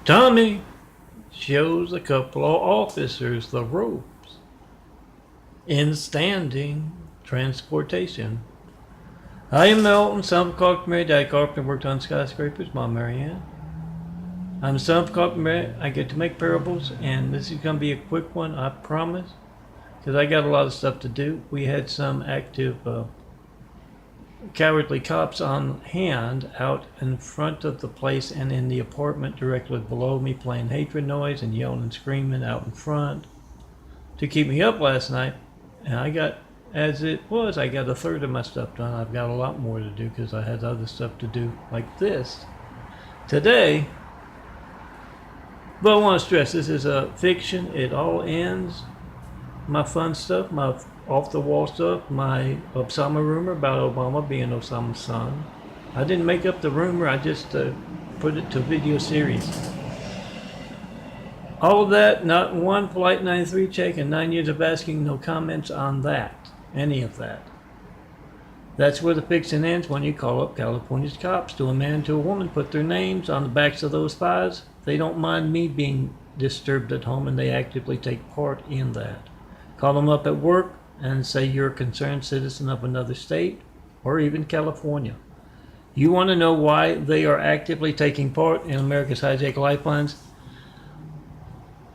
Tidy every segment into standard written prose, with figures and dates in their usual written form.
Tommy shows a couple of officers the ropes in standing transportation. I am Melton, son of a carpenter. Mary. Dad carpenter, worked on skyscrapers. Mom Marianne. I'm a son of a carpenter. I get to make parables, and this is going to be a quick one, I promise, because I got a lot of stuff to do. We had some active cowardly cops on hand out in front of the place and in the apartment directly below me, playing hatred noise and yelling and screaming out in front to keep me up last night. And I got, as it was, I got a third of my stuff done. I've got a lot more to do because I had other stuff to do like this today. But I want to stress, this is a fiction. It all ends. My fun stuff, my off-the-wall stuff, my Osama rumor about Obama being Osama's son. I didn't make up the rumor, I just put it to a video series. All of that, not one polite 93 check and 9 years of asking, no comments on that, any of that. That's where the fiction ends when you call up California's cops. To a man and to a woman, put their names on the backs of those files. They don't mind me being disturbed at home, and they actively take part in that. Call them up at work and say you're a concerned citizen of another state or even California. You want to know why they are actively taking part in America's hijack lifelines?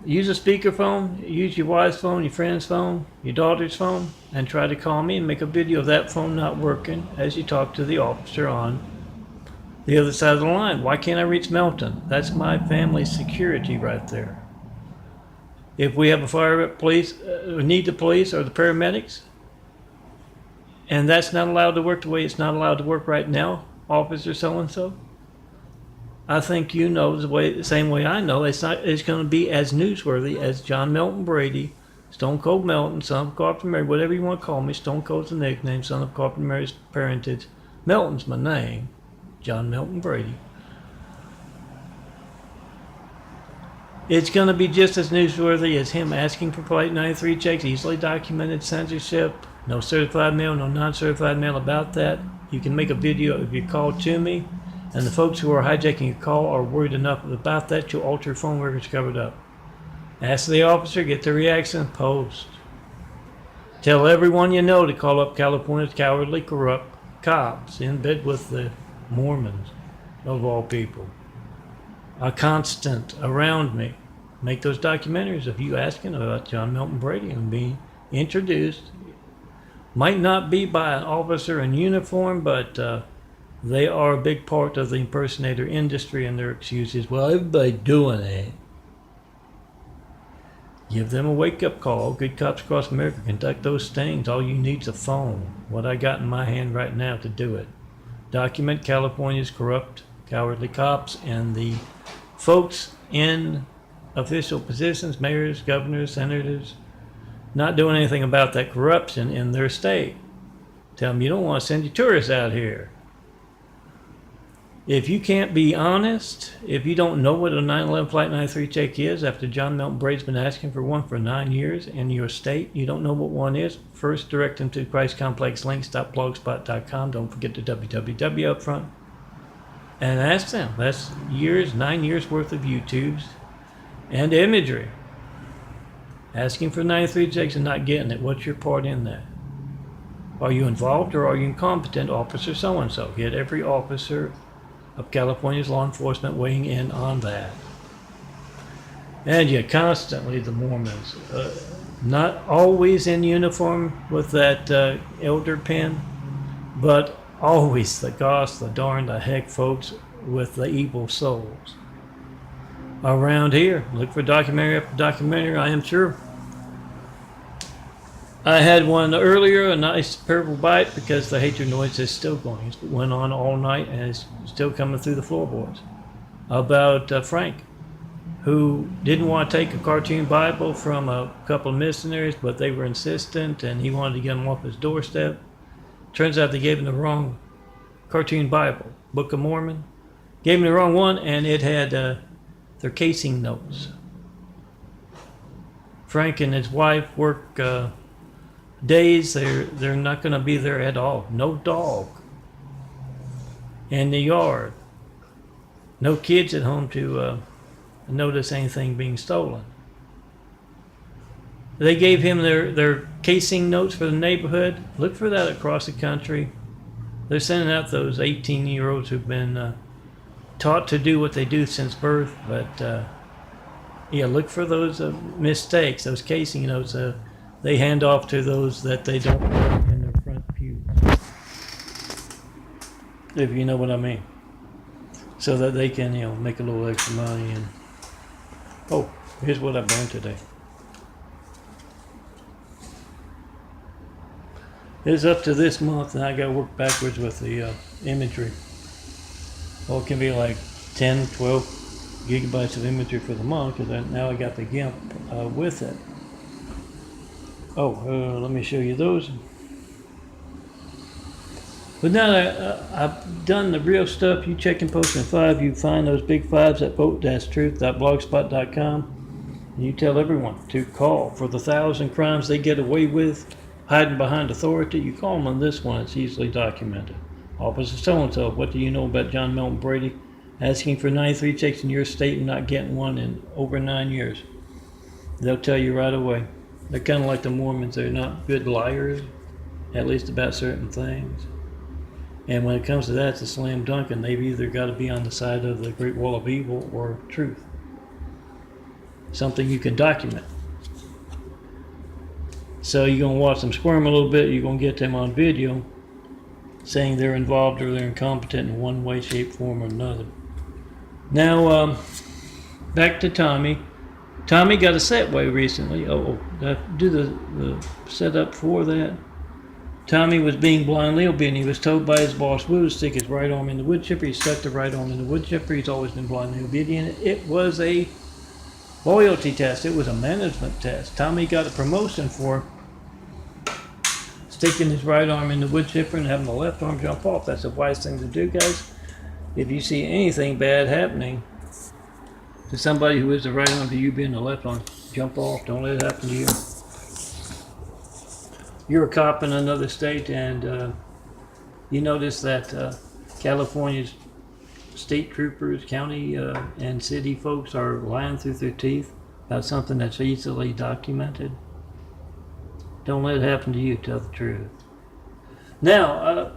Use a speakerphone, use your wife's phone, your friend's phone, your daughter's phone, and try to call me and make a video of that phone not working as you talk to the officer on the other side of the line. Why can't I reach Melton? That's my family's security right there. If we have a fire police, need the police or the paramedics, and that's not allowed to work the way it's not allowed to work right now, officer so-and-so, I think you know the same way I know, it's going to be as newsworthy as John Melton Brady, Stone Cold Melton, son of Carpenter Mary, whatever you want to call me. Stone Cold's the nickname, son of Carpenter Mary's parentage. Melton's my name, John Melton Brady. It's going to be just as newsworthy as him asking for polite 93 checks, easily documented censorship, no certified mail, no non-certified mail about that. You can make a video of your call to me, and the folks who are hijacking your call are worried enough about that you'll alter your phone records covered up. Ask the officer, get the reaction, post. Tell everyone you know to call up California's cowardly, corrupt cops in bed with the Mormons, of all people. A constant around me. Make those documentaries of you asking about John Melton Brady and being introduced. Might not be by an officer in uniform, but they are a big part of the impersonator industry, and their excuse is, well, everybody's doing it. Give them a wake-up call. Good cops across America conduct those stings. All you need is a phone. What I got in my hand right now to do it. Document California's corrupt, cowardly cops and the folks in official positions, mayors, governors, senators, not doing anything about that corruption in their state. Tell them you don't want to send your tourists out here. If you can't be honest, if you don't know what a 9/11 Flight 93 check is after John Melton Brady's been asking for one for 9 years in your state, you don't know what one is, first direct them to ChristComplexLinks.blogspot.com. Don't forget the www up front. And ask them. That's 9 years worth of YouTubes and imagery. Asking for 93 checks and not getting it. What's your part in that? Are you involved or are you incompetent, officer so-and-so? Get every officer of California's law enforcement weighing in on that. And yet constantly the Mormons, not always in uniform with that elder pen, but always the gosh, the darn, the heck folks with the evil souls. Around here, look for documentary after documentary, I am sure. I had one earlier, a nice purple bite, because the hatred noise is still going. It went on all night and it's still coming through the floorboards. About Frank, who didn't want to take a cartoon Bible from a couple of missionaries, but they were insistent and he wanted to get them off his doorstep. Turns out they gave him the wrong cartoon Bible, Book of Mormon. Gave him the wrong one, and it had their casing notes. Frank and his wife work days, they're not going to be there at all. No dog in the yard. No kids at home to notice anything being stolen. They gave him their casing notes for the neighborhood. Look for that across the country. They're sending out those 18-year-olds who've been taught to do what they do since birth. But yeah, look for those mistakes, those casing notes. They hand off to those that they don't want in their front pews, if you know what I mean, so that they can, make a little extra money. And oh, here's what I burned today. It's up to this month, and I got to work backwards with the imagery. Well, it can be like 10, 12 gigabytes of imagery for the month, because now I got the GIMP with it. Oh, let me show you those. But now that I've done the real stuff, you check and post in 5, you find those big 5s at vote-truth.blogspot.com, and you tell everyone to call for the 1,000 crimes they get away with hiding behind authority. You call them on this one, it's easily documented. Officer so-and-so, what do you know about John Milton Brady asking for 93 checks in your state and not getting one in over 9 years? They'll tell you right away. They're kind of like the Mormons. They're not good liars, at least about certain things. And when it comes to that, it's a slam dunk, and they've either got to be on the side of the Great Wall of Evil or truth. Something you can document. So you're going to watch them squirm a little bit, you're going to get them on video saying they're involved or they're incompetent in one way, shape, form, or another. Now, back to Tami. Tami got a Setway recently. Did I do the setup for that? Tami was being blindly obedient. He was told by his boss, Wu, to stick his right arm in the wood chipper. He stuck the right arm in the wood chipper. He's always been blindly obedient. It was a loyalty test. It was a management test. Tami got a promotion for sticking his right arm in the wood chipper and having the left arm jump off. That's a wise thing to do, guys. If you see anything bad happening to somebody who is the right arm to you being the left arm, jump off. Don't let it happen to you. You're a cop in another state, and you notice that California's state troopers, county and city folks are lying through their teeth about something that's easily documented. Don't let it happen to you. Tell the truth. Now,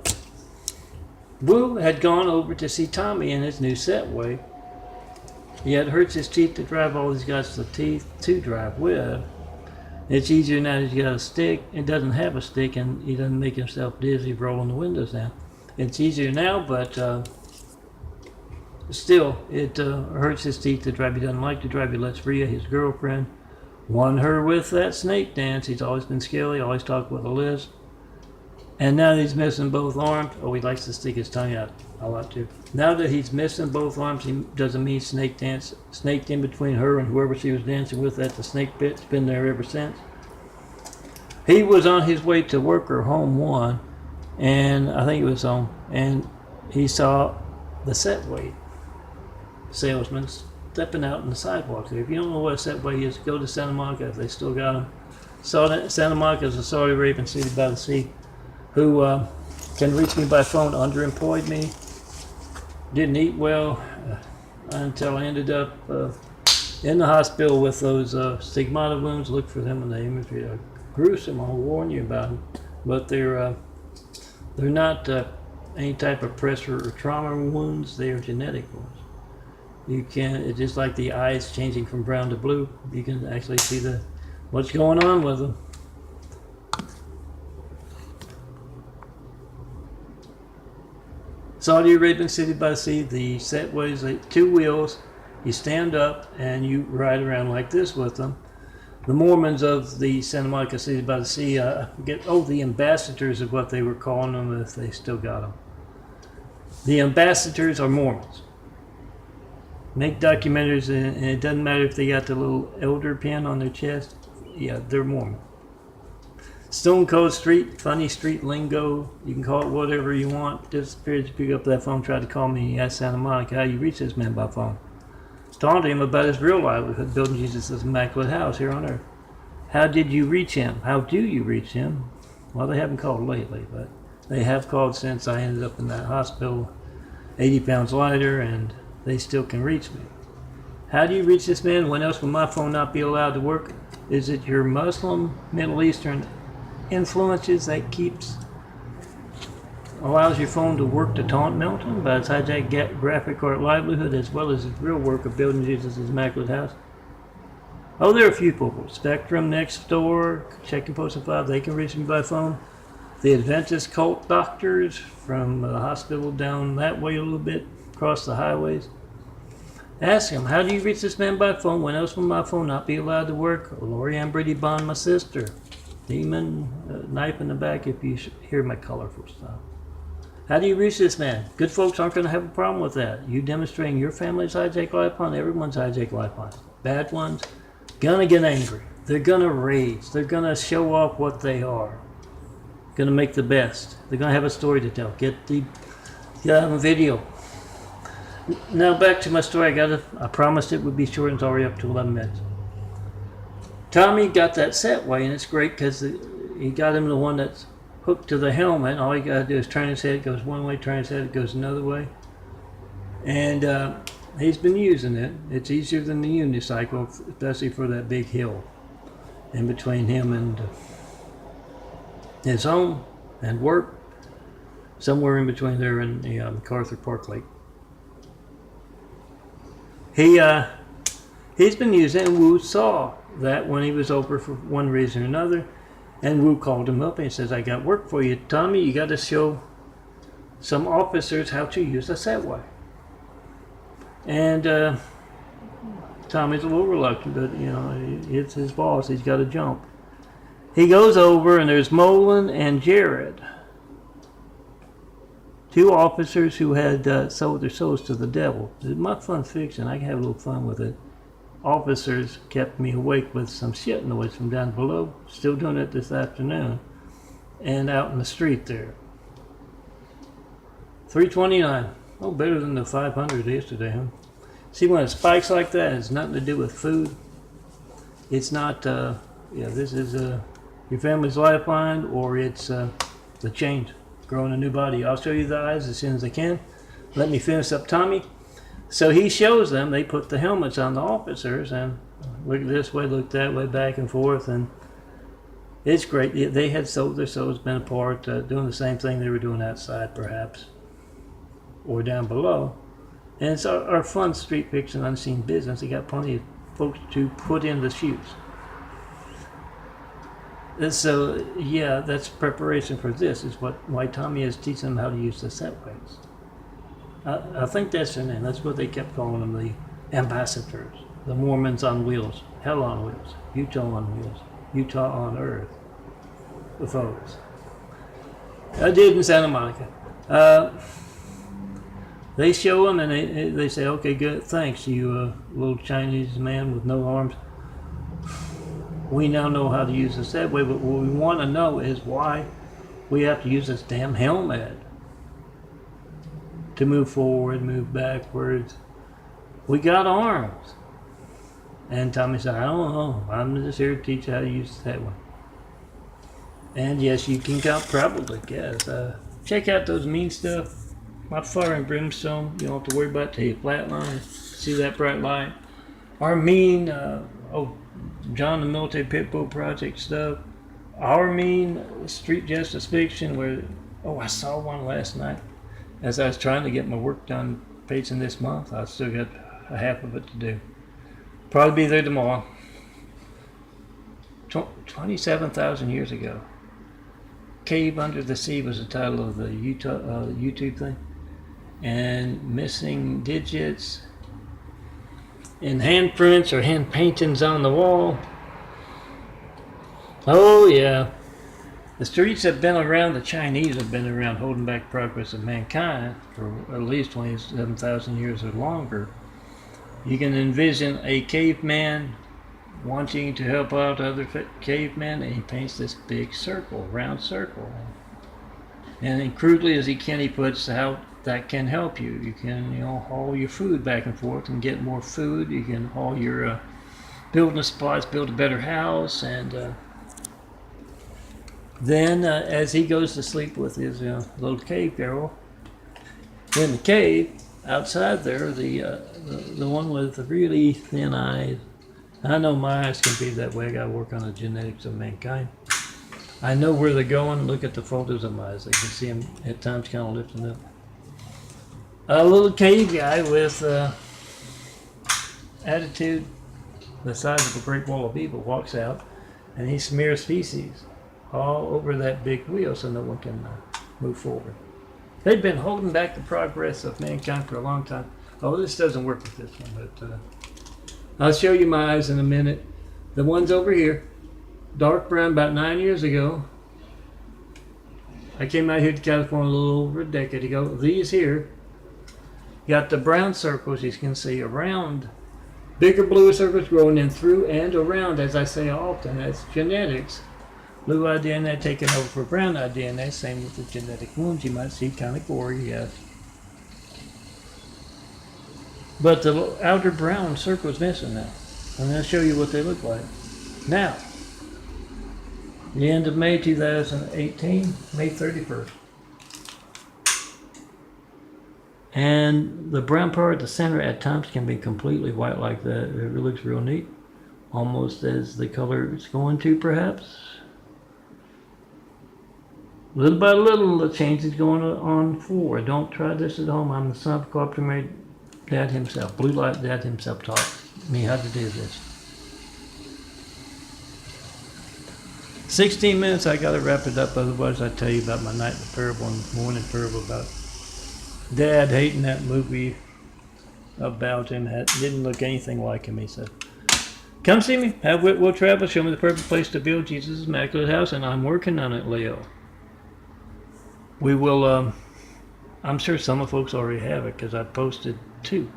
Wu had gone over to see Tami in his new Setway. He had hurts his teeth to drive all these guys to the teeth to drive with. It's easier now that he's got a stick. It doesn't have a stick, and he doesn't make himself dizzy rolling the windows down. It's easier now, but still, it hurts his teeth to drive. He doesn't like to drive. He lets Rhea, his girlfriend, won her with that snake dance. He's always been scaly, always talked with a lisp. And now that he's missing both arms, he likes to stick his tongue out a lot too. Now that he's missing both arms, he doesn't mean snake dance. Snaked in between her and whoever she was dancing with at the snake pit. It's been there ever since. He was on his way to work or home one, and I think it was home, and he saw the Setway salesman stepping out on the sidewalk there. If you don't know what a Setway is, go to Santa Monica if they still got them. Santa Monica is a Saudi Arabian city by the sea who can reach me by phone, underemployed me, didn't eat well until I ended up in the hospital with those stigmata wounds. Look for them in the imagery. They're gruesome, I'll warn you about them. But they're not any type of pressure or trauma wounds, they are genetic wounds. You can, it's just like the eyes changing from brown to blue. You can actually see what's going on with them. Saudi Arabian city by the sea, the Setways, 2 wheels. You stand up and you ride around like this with them. The Mormons of the Santa Monica city by the sea, the ambassadors of what they were calling them if they still got them. The ambassadors are Mormons. Make documentaries, and it doesn't matter if they got the little elder pin on their chest. Yeah, they're Mormon. Stone Cold Street, funny street lingo. You can call it whatever you want. Just appeared to pick up that phone, tried to call me. He asked Santa Monica how you reach this man by phone. Taunted him about his real livelihood, building Jesus' immaculate house here on earth. How did you reach him? How do you reach him? Well, they haven't called lately, but they have called since I ended up in that hospital, 80 pounds lighter, and they still can reach me. How do you reach this man? When else will my phone not be allowed to work? Is it your Muslim, Middle Eastern influences that allows your phone to work to taunt Milton by its hijacked graphic art livelihood as well as its real work of building Jesus' immaculate house? Oh, there are a few people. Spectrum next door, checking postal 5, they can reach me by phone. The Adventist cult doctors from the hospital down that way a little bit, across the highways. Ask him, how do you reach this man by phone? When else will my phone not be allowed to work? Lori Ann Brady Bond, my sister. Demon, knife in the back if you hear my colorful stuff. How do you reach this man? Good folks aren't going to have a problem with that. You demonstrating your family's hijack lifeline, everyone's hijack lifeline. Bad ones, gonna get angry. They're gonna rage. They're gonna show off what they are. Gonna make the best. They're gonna have a story to tell. Get a video. Now back to my story. I promised it would be short, and it's already up to 11 minutes. Tommy got that Setway, and it's great because he got him the one that's hooked to the helmet. All you gotta do is turn his head. It goes one way, turn his head, it goes another way. And he's been using it. It's easier than the unicycle, especially for that big hill in between him and his home and work. Somewhere in between there and the MacArthur Park Lake. He's been using it, and Wu saw that when he was over for one reason or another, and Wu called him up and he says, I got work for you, Tommy. You got to show some officers how to use a Setway. And Tommy's a little reluctant, but it's his boss. He's got to jump. He goes over, and there's Molin and Jared, two officers who had sold their souls to the devil. It's my fun fiction. I can have a little fun with it. Officers kept me awake with some shit noise from down below. Still doing it this afternoon. And out in the street there. 329. Oh, better than the 500 yesterday, huh? See, when it spikes like that, it's nothing to do with food. It's not, this is your family's lifeline, or it's the change, growing a new body. I'll show you the eyes as soon as I can. Let me finish up Tommy. So he shows them, they put the helmets on the officers, and look this way, look that way, back and forth, and it's great. They had sold their souls, been apart, doing the same thing they were doing outside, perhaps, or down below. And it's our fun street fiction, unseen business. They got plenty of folks to put in the shoes. And so, yeah, that's preparation for this, is why Tommy is teaching them how to use the Setways. I think that's their name. That's what they kept calling them, the ambassadors, the Mormons on wheels, hell on wheels, Utah on wheels, Utah on earth, the folks. I did in Santa Monica. They show them and they say, okay, good, thanks, you little Chinese man with no arms. We now know how to use the Setway, but what we want to know is why we have to use this damn helmet to move forward, move backwards. We got arms. And Tommy said, I don't know. I'm just here to teach you how to use that one. And yes, you can probably guess. Check out those mean stuff. My fire and brimstone. You don't have to worry about it till you flatline. See that bright light? Our mean, John the Military Pitbull Project stuff. Our mean street justice fiction where, I saw one last night. As I was trying to get my work done pacing this month, I still got a half of it to do. Probably be there tomorrow. 27,000 years ago. Cave Under the Sea was the title of the YouTube thing. And missing digits and handprints or hand paintings on the wall. Oh yeah. The streets have been around, the Chinese have been around holding back progress of mankind for at least 27,000 years or longer. You can envision a caveman wanting to help out other cavemen, and he paints this big circle, round circle. And then crudely as he can, he puts how that can help you. You can, haul your food back and forth and get more food. You can haul your building supplies, build a better house, and then as he goes to sleep with his little cave girl in the cave, outside there, the one with the really thin eyes. I know my eyes can be that way. I got to work on the genetics of mankind. I know where they're going. Look at the photos of my eyes. You can see them at times kind of lifting up. A little cave guy with attitude the size of a great wall of evil walks out, and he smears feces all over that big wheel so no one can move forward. They've been holding back the progress of mankind for a long time. Oh, this doesn't work with this one, but I'll show you my eyes in a minute. The ones over here, dark brown, about 9 years ago. I came out here to California a little over a decade ago. These here got the brown circles, you can see, around. Bigger blue circles growing in through and around, as I say often. That's genetics. Blue-eyed DNA taking over for brown-eyed DNA. Same with the genetic wounds. You might see kind of gory, yes. But the outer brown circle is missing now. And I'll show you what they look like. Now, the end of May 2018, May 31st. And the brown part at the center at times can be completely white like that. It really looks real neat. Almost as the color is going to, perhaps. Little by little, the change is going on forward. Don't try this at home. I'm the son of a carpenter, married dad himself. Blue light dad himself taught me how to do this. 16 minutes, I gotta wrap it up, otherwise I tell you about my nightly parable and morning parable about Dad hating that movie about him. Didn't look anything like him, he said. Come see me, have wit, will travel, show me the perfect place to build Jesus' immaculate house, and I'm working on it, Leo. We will, I'm sure some of folks already have it, because I posted 2.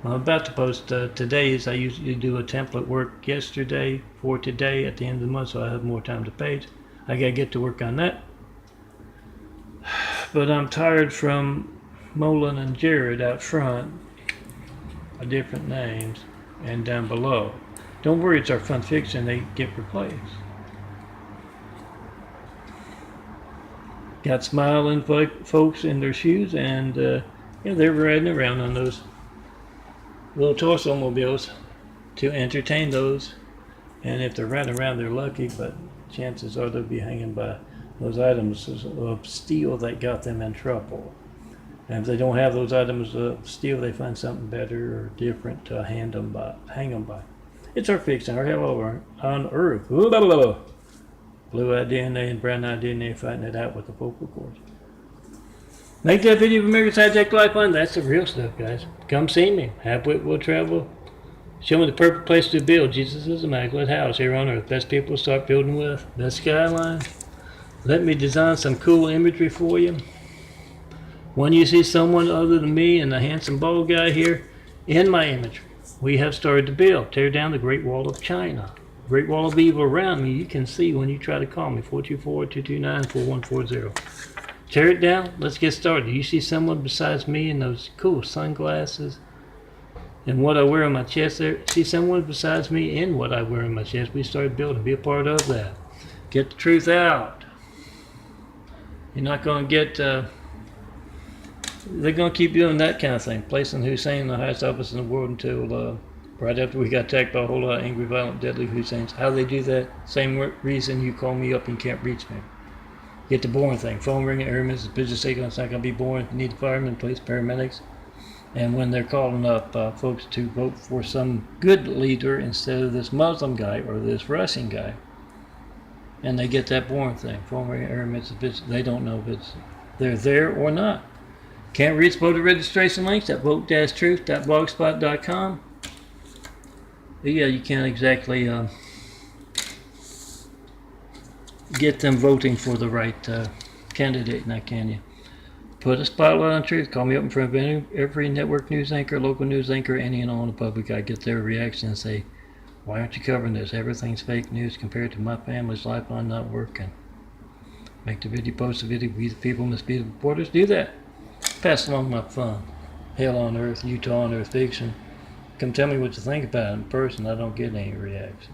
I'm about to post today's. I usually do a template work yesterday for today at the end of the month, so I have more time to page. I gotta get to work on that. But I'm tired from Molin and Jared out front, different names, and down below. Don't worry, it's our fun fiction. They get replaced. Got smiling folks in their shoes, and they're riding around on those little torso mobiles to entertain those. And if they're riding around, they're lucky, but chances are they'll be hanging by those items of steel that got them in trouble. And if they don't have those items of steel, they find something better or different to hang them by. It's our fiction, our hell on earth. Blue-eyed DNA and brown-eyed DNA fighting it out with the vocal cords. Make that video of America's Hijacked Life on. That's the real stuff, guys. Come see me. Have wit, will travel. Show me the perfect place to build Jesus' immaculate house here on earth. Best people to start building with. Best skyline. Let me design some cool imagery for you. When you see someone other than me and the handsome bald guy here, in my imagery, we have started to build. Tear down the Great Wall of China. Great Wall of Evil around me, you can see when you try to call me, 424-229-4140. Tear it down, let's get started. You see someone besides me in those cool sunglasses and what I wear on my chest there? See someone besides me in what I wear on my chest? We started building, be a part of that. Get the truth out. You're not going to get, they're going to keep doing that kind of thing, placing Hussein in the highest office in the world until right after we got attacked by a whole lot of angry, violent, deadly Husseins. How they do that? Same reason you call me up and can't reach me. Get the boring thing. Phone ringing, airmen, business signal. It's not going to be boring. You need the firemen, police, paramedics. And when they're calling up folks to vote for some good leader instead of this Muslim guy or this Russian guy, and they get that boring thing. Phone ringing, airmen, business. They don't know if they're there or not. Can't reach voter registration links at vote-truth.blogspot.com. Yeah, you can't exactly get them voting for the right candidate, now can you? Put a spotlight on truth. Call me up in front of every network news anchor, local news anchor, any and all in the public. I get their reaction and say, why aren't you covering this? Everything's fake news compared to my family's life. I'm not working. Make the video, post the video. We the people must be the reporters. Do that. Pass along my fun. Hell on earth, Utah on earth fiction. Come tell me what you think about it in person. I don't get any reaction.